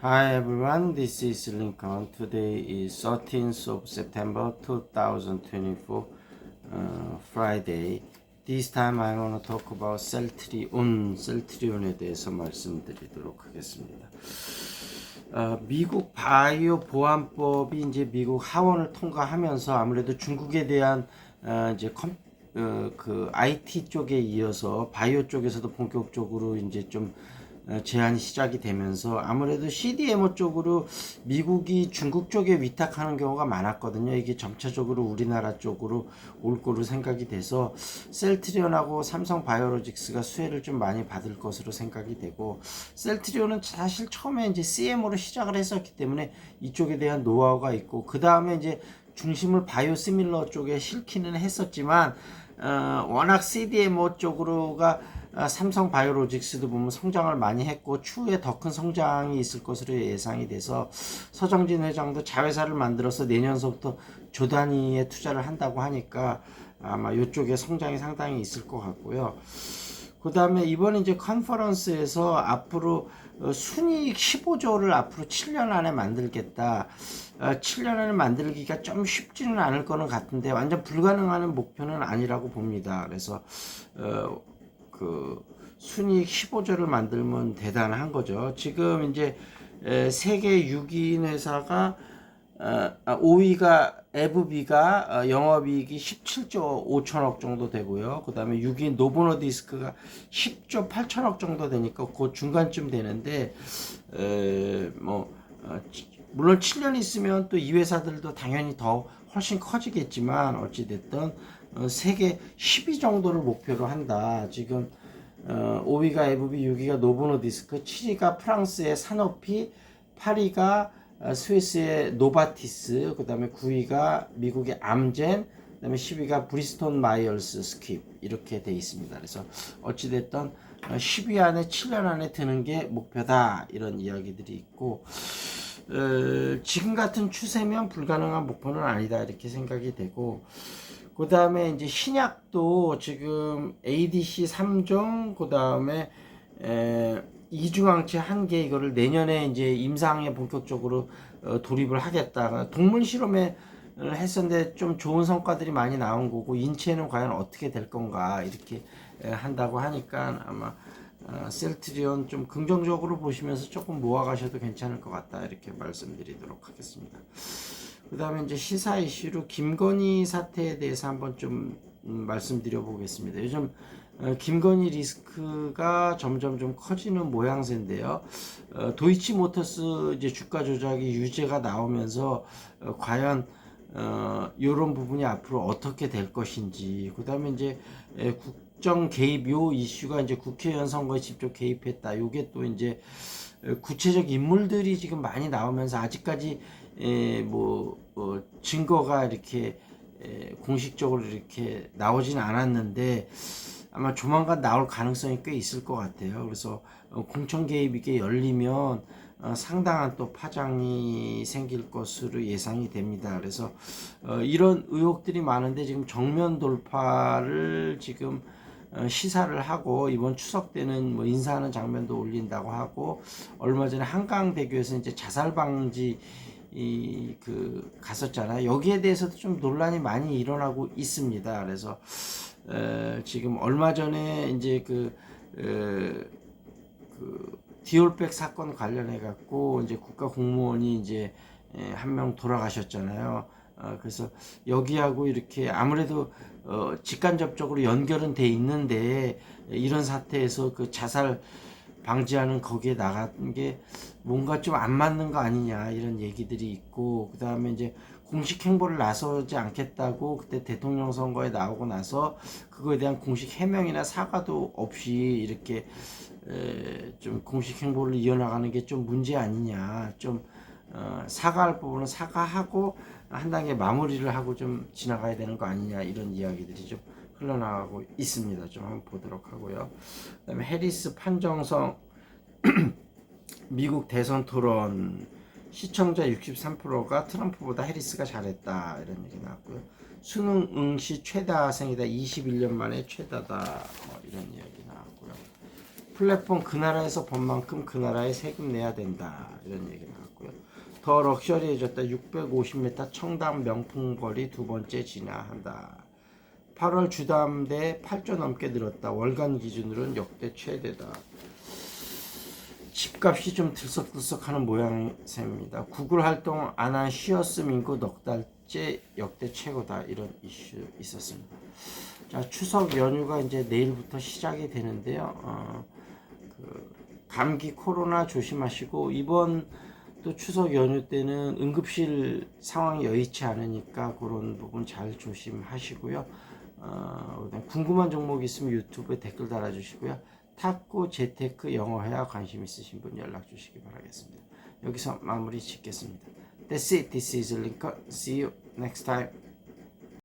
Hi everyone, this is Lincoln. Today is 13th of September 2024, Friday. This time I want to talk about 셀트리온에 대해서 말씀드리도록 하겠습니다. 미국 바이오 보안법이 이제 미국 하원을 통과하면서 아무래도 중국에 대한 이제 그 IT 쪽에 이어서 바이오 쪽에서도 본격적으로 이제 좀 제한이 시작이 되면서 아무래도 CDMO 쪽으로 미국이 중국 쪽에 위탁하는 경우가 많았거든요. 이게 점차적으로 우리나라 쪽으로 올 거로 생각이 돼서 셀트리온하고 삼성바이오로직스가 수혜를 좀 많이 받을 것으로 생각이 되고, 셀트리온은 사실 처음에 이제 CMO로 시작을 했었기 때문에 이쪽에 대한 노하우가 있고, 그 다음에 이제 중심을 바이오시밀러 쪽에 실기는 했었지만 워낙 CDMO 쪽으로가 삼성 바이오로직스도 보면 성장을 많이 했고 추후에 더 큰 성장이 있을 것으로 예상이 돼서 서정진 회장도 자회사를 만들어서 내년서부터 조 단위의 투자를 한다고 하니까 아마 이쪽에 성장이 상당히 있을 것 같고요. 그 다음에 이번에 이제 컨퍼런스에서 앞으로 순이익 15조를 앞으로 7년 안에 만들겠다. 7년 안에 만들기가 좀 쉽지는 않을 거는 같은데 완전 불가능한 목표는 아니라고 봅니다. 그래서 그 순이익 15조를 만들면 대단한 거죠. 지금 이제 세계 6위인 회사가 5위가 에브비가 영업이익이 17조 5천억 정도 되고요. 그 다음에 6위인 노보노디스크가 10조 8천억 정도 되니까 그 중간쯤 되는데 물론 7년 있으면 또 이 회사들도 당연히 더 훨씬 커지겠지만 어찌됐든 세계 10위 정도를 목표로 한다. 지금 5위가 에브비, 6위가 노보노디스크, 7위가 프랑스의 사노피, 8위가 스위스의 노바티스, 그 다음에 9위가 미국의 암젠, 그 다음에 10위가 브리스톤 마이얼스 스킵, 이렇게 돼 있습니다. 그래서 어찌됐든 10위 안에 7년 안에 드는 게 목표다, 이런 이야기들이 있고, 지금 같은 추세면 불가능한 목표는 아니다, 이렇게 생각이 되고, 그 다음에 이제 신약도 지금 ADC 3종, 그 다음에 이중항체 1개, 이거를 내년에 이제 임상에 본격적으로 돌입을 하겠다. 동물 실험에 했었는데 좀 좋은 성과들이 많이 나온 거고, 인체는 과연 어떻게 될 건가, 이렇게 한다고 하니까 아마 셀트리온 좀 긍정적으로 보시면서 조금 모아가셔도 괜찮을 것 같다, 이렇게 말씀드리도록 하겠습니다. 그 다음에 이제 시사 이슈로 김건희 사태에 대해서 한번 좀 말씀드려 보겠습니다. 요즘 김건희 리스크가 점점 좀 커지는 모양새인데요. 도이치모터스 이제 주가 조작이 유죄가 나오면서 과연 이런 부분이 앞으로 어떻게 될 것인지, 그 다음에 이제 국정 개입 요 이슈가 이제 국회의원 선거에 직접 개입했다. 요게 또 이제 구체적 인물들이 지금 많이 나오면서 아직까지 증거가 이렇게 공식적으로 이렇게 나오진 않았는데 아마 조만간 나올 가능성이 꽤 있을 것 같아요. 그래서 공천 개입이 이게 열리면 상당한 또 파장이 생길 것으로 예상이 됩니다. 그래서 이런 의혹들이 많은데 지금 정면 돌파를 지금 시사를 하고 이번 추석 때는 뭐 인사하는 장면도 올린다고 하고, 얼마 전에 한강대교에서 이제 자살 방지 갔었잖아요. 여기에 대해서도 좀 논란이 많이 일어나고 있습니다. 그래서 지금 얼마 전에 이제 디올백 사건 관련해 갖고 이제 국가 공무원이 이제 한 명 돌아가셨잖아요. 그래서 여기하고 이렇게 아무래도 직간접적으로 연결은 돼 있는데 이런 사태에서 그 자살 방지하는 거기에 나간 게 뭔가 좀 안 맞는 거 아니냐, 이런 얘기들이 있고, 그 다음에 이제 공식 행보를 나서지 않겠다고 그때 대통령 선거에 나오고 나서 그거에 대한 공식 해명이나 사과도 없이 이렇게 좀 공식 행보를 이어나가는 게 좀 문제 아니냐, 좀 사과할 부분은 사과하고 한 단계 마무리를 하고 좀 지나가야 되는 거 아니냐, 이런 이야기들이 좀 흘러나가고 있습니다. 좀 한번 보도록 하고요. 그다음에 해리스 판정성 미국 대선 토론 시청자 63%가 트럼프보다 해리스가 잘했다, 이런 얘기 나왔고요. 수능 응시 최다 생이다, 21년 만에 최다다, 이런 이야기 나왔고요. 플랫폼 그 나라에서 번 만큼 그 나라에 세금 내야 된다. 이런 얘기 나왔고요. 더 럭셔리해졌다. 650m 청담 명품거리 두 번째 진화한다. 8월 주담대 8조 넘게 늘었다. 월간 기준으로는 역대 최대다. 집값이 좀 들썩들썩하는 모양새입니다. 구글 활동 안 한 쉬어스 민구 넉 달째 역대 최고다. 이런 이슈 있었습니다. 자, 추석 연휴가 이제 내일부터 시작이 되는데요. 감기 코로나 조심하시고 이번 또 추석 연휴 때는 응급실 상황이 여의치 않으니까 그런 부분 잘 조심하시고요. 궁금한 종목 있으면 유튜브에 댓글 달아주시고요. 탁구, 재테크, 영어 회화 관심 있으신 분 연락 주시기 바라겠습니다. 여기서 마무리 짓겠습니다. That's it. This is Lincoln. See you next time.